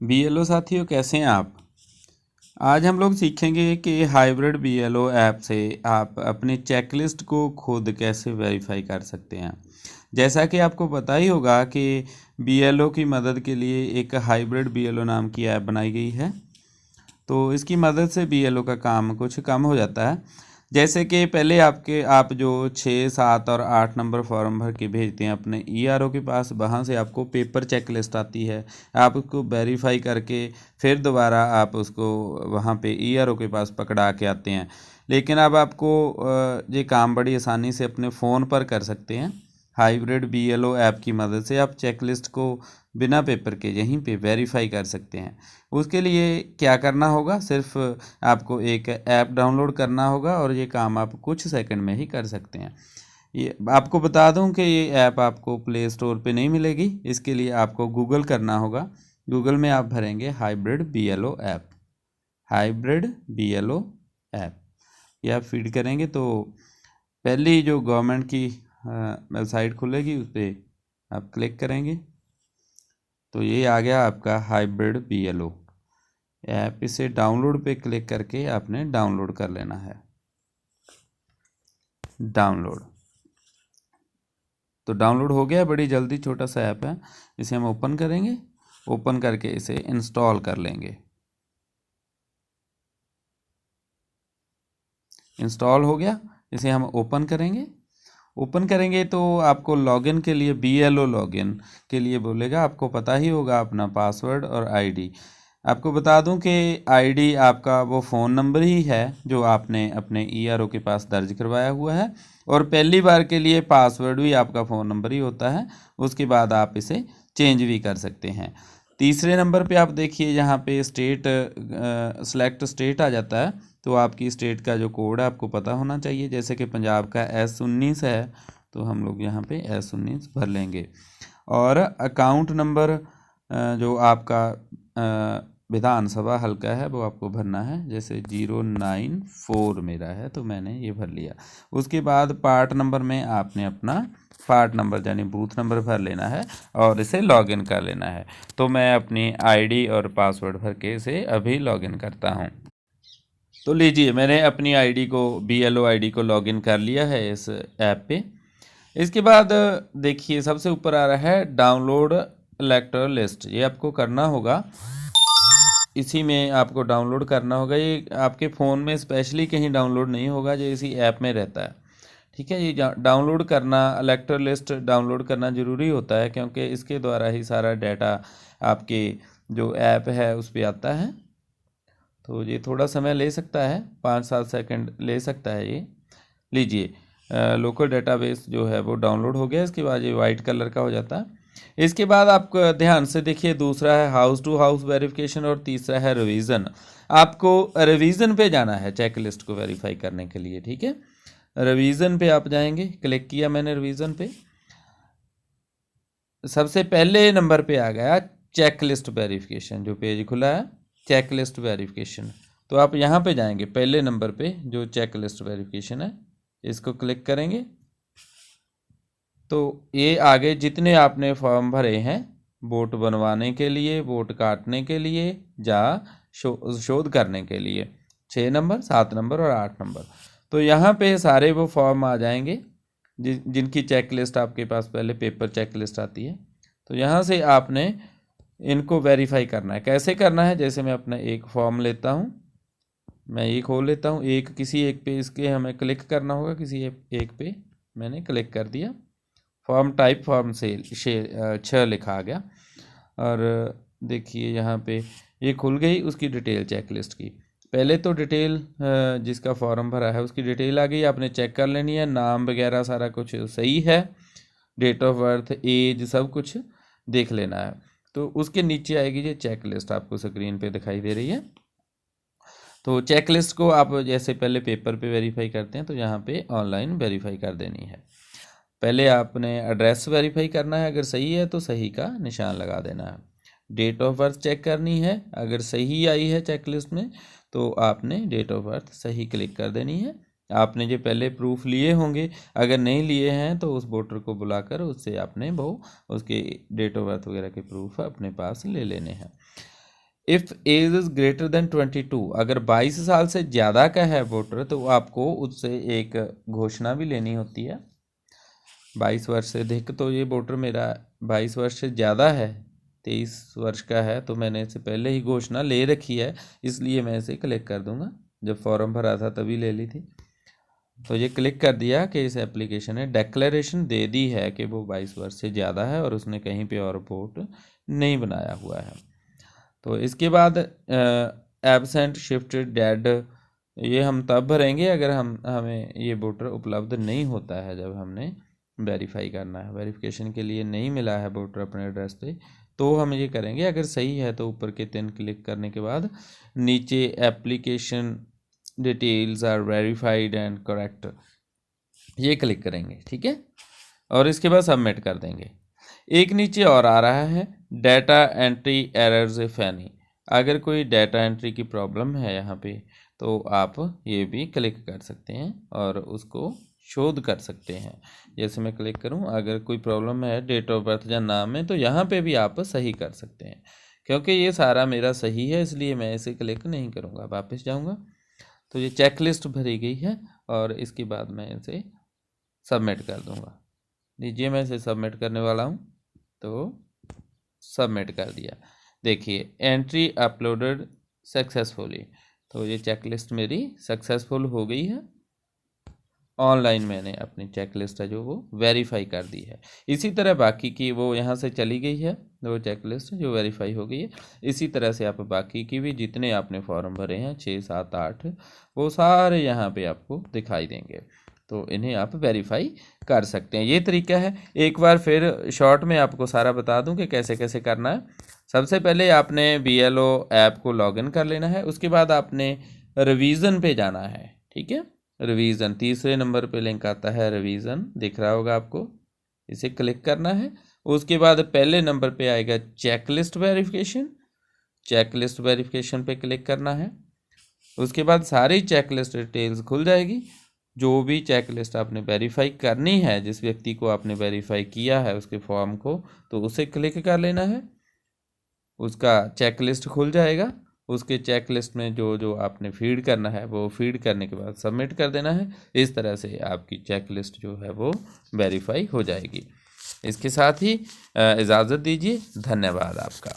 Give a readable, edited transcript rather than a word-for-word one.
BLO साथियों, कैसे हैं आप। आज हम लोग सीखेंगे कि हाइब्रिड बीएलओ ऐप से आप अपनी चेकलिस्ट को खुद कैसे वेरीफाई कर सकते हैं। जैसा कि आपको पता ही होगा कि बीएलओ की मदद के लिए एक हाइब्रिड बीएलओ नाम की ऐप बनाई गई है। तो इसकी मदद से बीएलओ का काम कुछ कम हो जाता है। जैसे कि पहले आप जो 6, 7 और 8 नंबर फॉर्म भर के भेजते हैं अपने ईआरओ के पास, वहाँ से आपको पेपर चेक लिस्ट आती है। आप उसको वेरीफाई करके फिर दोबारा आप उसको वहाँ पे ईआरओ के पास पकड़ा के आते हैं। लेकिन अब आपको ये काम बड़ी आसानी से अपने फ़ोन पर कर सकते हैं। हाइब्रिड बीएलओ ऐप की मदद से आप चेकलिस्ट को बिना पेपर के यहीं पे वेरीफाई कर सकते हैं। उसके लिए क्या करना होगा, सिर्फ आपको एक ऐप डाउनलोड करना होगा और ये काम आप कुछ सेकंड में ही कर सकते हैं। ये आपको बता दूं कि ये ऐप आपको प्ले स्टोर पे नहीं मिलेगी। इसके लिए आपको गूगल करना होगा। गूगल में आप भरेंगे hybrid BLO app, hybrid BLO app. ये आप फीड करेंगे तो पहली जो गवर्नमेंट की वेबसाइट खुलेगी, उस पर आप क्लिक करेंगे तो ये आ गया आपका हाइब्रिड बीएलओ ऐप। इसे डाउनलोड पे क्लिक करके आपने डाउनलोड कर लेना है। डाउनलोड तो डाउनलोड हो गया बड़ी जल्दी, छोटा सा ऐप है। इसे हम ओपन करेंगे, ओपन करके इसे इंस्टॉल कर लेंगे। इंस्टॉल हो गया, इसे हम ओपन करेंगे। ओपन करेंगे तो आपको लॉगिन के लिए, बीएलओ लॉगिन के लिए बोलेगा। आपको पता ही होगा अपना पासवर्ड और आईडी। आपको बता दूं कि आईडी आपका वो फ़ोन नंबर ही है जो आपने अपने ईआरओ के पास दर्ज करवाया हुआ है, और पहली बार के लिए पासवर्ड भी आपका फ़ोन नंबर ही होता है। उसके बाद आप इसे चेंज भी कर सकते हैं। तीसरे नंबर पे आप देखिए, यहाँ पे स्टेट सेलेक्ट स्टेट आ जाता है। तो आपकी स्टेट का जो कोड है आपको पता होना चाहिए। जैसे कि पंजाब का S19 है, तो हम लोग यहाँ पे S19 भर लेंगे। और अकाउंट नंबर जो आपका विधानसभा हल्का है वो आपको भरना है। जैसे 094 मेरा है तो मैंने ये भर लिया। उसके बाद पार्ट नंबर में आपने अपना पार्ट नंबर यानी बूथ नंबर भर लेना है और इसे लॉगिन कर लेना है। तो मैं अपनी आईडी और पासवर्ड भर के इसे अभी लॉगिन करता हूँ। तो लीजिए, मैंने अपनी आईडी को, बीएलओ आईडी को लॉगिन कर लिया है इस ऐप पे। इसके बाद देखिए सबसे ऊपर आ रहा है डाउनलोड इलेक्टर लिस्ट। ये आपको करना होगा, इसी में आपको डाउनलोड करना होगा। ये आपके फ़ोन में स्पेशली कहीं डाउनलोड नहीं होगा, जो इसी ऐप में रहता है। ठीक है, ये डाउनलोड करना, इलेक्टर लिस्ट डाउनलोड करना ज़रूरी होता है, क्योंकि इसके द्वारा ही सारा डाटा आपके जो ऐप है उस पर आता है। तो ये थोड़ा समय ले सकता है, 5-7 सेकंड ले सकता है ये। लीजिए, लोकल डेटाबेस जो है वो डाउनलोड हो गया। इसके बाद ये वाइट कलर का हो जाता है। इसके बाद आप ध्यान से देखिए, दूसरा है हाउस टू हाउस वेरिफिकेशन और तीसरा है रिवीजन। आपको रिवीजन पे जाना है चेक लिस्ट को वेरीफाई करने के लिए। ठीक है, रिवीजन पे आप जाएंगे। क्लिक किया मैंने रिवीजन पे, सबसे पहले नंबर पे आ गया चेक लिस्ट वेरिफिकेशन। जो पेज खुला है चेक लिस्ट वेरिफिकेशन, तो आप यहाँ पे जाएंगे पहले नंबर पे जो चेक लिस्ट वेरिफिकेशन है, इसको क्लिक करेंगे तो ये आगे जितने आपने फॉर्म भरे हैं वोट बनवाने के लिए, वोट काटने के लिए या शोध करने के लिए, 6 नंबर, 7 नंबर और 8 नंबर, तो यहाँ पे सारे वो फॉर्म आ जाएंगे जिनकी चेक लिस्ट आपके पास पहले पेपर चेक लिस्ट आती है। तो यहाँ से आपने इनको वेरीफाई करना है। कैसे करना है, जैसे मैं अपना एक फॉर्म लेता हूँ, मैं ये खोल लेता हूँ। किसी एक पे इसके हमें क्लिक करना होगा, किसी एक पे मैंने क्लिक कर दिया। फॉर्म टाइप फॉर्म से 6 लिखा आ गया। और देखिए यहाँ पे ये खुल गई उसकी डिटेल चेक लिस्ट की। पहले तो डिटेल जिसका फॉर्म भरा है उसकी डिटेल आ गई, आपने चेक कर लेनी है। नाम वगैरह सारा कुछ सही है, डेट ऑफ बर्थ, एज, सब कुछ देख लेना है। तो उसके नीचे आएगी ये चेक लिस्ट, आपको स्क्रीन पे दिखाई दे रही है। तो चेक लिस्ट को आप जैसे पहले पेपर पे वेरीफाई करते हैं, तो यहाँ पे ऑनलाइन वेरीफाई कर देनी है। पहले आपने एड्रेस वेरीफाई करना है, अगर सही है तो सही का निशान लगा देना है। डेट ऑफ बर्थ चेक करनी है, अगर सही आई है चेक लिस्ट में तो आपने डेट ऑफ बर्थ सही क्लिक कर देनी है। आपने जो पहले प्रूफ लिए होंगे, अगर नहीं लिए हैं तो उस वोटर को बुलाकर उससे आपने वो उसके डेट ऑफ बर्थ वगैरह के प्रूफ अपने पास ले लेने हैं। If age is greater than 22, अगर 22 साल से ज़्यादा का है वोटर तो आपको उससे एक घोषणा भी लेनी होती है। 22 वर्ष से अधिक, तो ये वोटर मेरा 22 वर्ष से ज़्यादा है, 23 वर्ष का है, तो मैंने इससे पहले ही घोषणा ले रखी है, इसलिए मैं इसे क्लिक कर दूंगा। जब फॉर्म भरा था तभी ले ली थी, तो ये क्लिक कर दिया कि इस एप्लीकेशन ने डिक्लेरेशन दे दी है कि वो 22 वर्ष से ज़्यादा है और उसने कहीं पे और वोट नहीं बनाया हुआ है। तो इसके बाद एब्सेंट, शिफ्टेड, डेड, ये हम तब भरेंगे अगर हमें ये वोटर उपलब्ध नहीं होता है, जब हमने वेरीफाई करना है, वेरिफिकेशन के लिए नहीं मिला है वोटर अपने एड्रेस पे, तो हम ये करेंगे। अगर सही है तो ऊपर के 3 क्लिक करने के बाद नीचे application details are verified and correct, ये क्लिक करेंगे, ठीक है, और इसके बाद सबमिट कर देंगे। एक नीचे और आ रहा है data entry errors if any, अगर कोई डाटा एंट्री की प्रॉब्लम है यहाँ पे तो आप ये भी क्लिक कर सकते हैं और उसको शोध कर सकते हैं। जैसे मैं क्लिक करूँ, अगर कोई प्रॉब्लम है डेट ऑफ बर्थ या नाम में, तो यहाँ पे भी आप सही कर सकते हैं। क्योंकि ये सारा मेरा सही है इसलिए मैं इसे क्लिक नहीं करूँगा, वापस जाऊँगा। तो ये चेकलिस्ट भरी गई है और इसके बाद मैं इसे सबमिट कर दूँगा। लीजिए मैं इसे सबमिट करने वाला हूँ, तो सबमिट कर दिया। देखिए एंट्री अपलोडेड सक्सेसफुली, तो ये चेकलिस्ट मेरी सक्सेसफुल हो गई है। ऑनलाइन मैंने अपनी चेकलिस्ट है जो वो वेरीफाई कर दी है। इसी तरह बाकी की वो यहाँ से चली गई है, वो चेकलिस्ट जो वेरीफाई हो गई है। इसी तरह से आप बाकी की भी जितने आपने फॉर्म भरे हैं 6, 7, 8, वो सारे यहाँ पे आपको दिखाई देंगे, तो इन्हें आप वेरीफाई कर सकते हैं। ये तरीका है। एक बार फिर शॉर्ट में आपको सारा बता दूं कि कैसे कैसे करना है। सबसे पहले आपने BLO ऐप को लॉगिन कर लेना है, उसके बाद आपने रिवीजन पे जाना है, ठीक है। रिवीजन, तीसरे नंबर पे लिंक आता है रिवीजन, दिख रहा होगा आपको, इसे क्लिक करना है। उसके बाद पहले नंबर पे आएगा चेकलिस्ट वेरिफिकेशन, चेकलिस्ट वेरिफिकेशन पे क्लिक करना है। उसके बाद सारी चेकलिस्ट डिटेल्स खुल जाएगी। जो भी चेकलिस्ट आपने वेरीफाई करनी है, जिस व्यक्ति को आपने वेरीफाई किया है उसके फॉर्म को, तो उसे क्लिक कर लेना है, उसका चेकलिस्ट खुल जाएगा। उसके चेकलिस्ट में जो जो आपने फीड करना है वो फीड करने के बाद सबमिट कर देना है। इस तरह से आपकी चेकलिस्ट जो है वो वेरीफाई हो जाएगी। इसके साथ ही इजाज़त दीजिए, धन्यवाद आपका।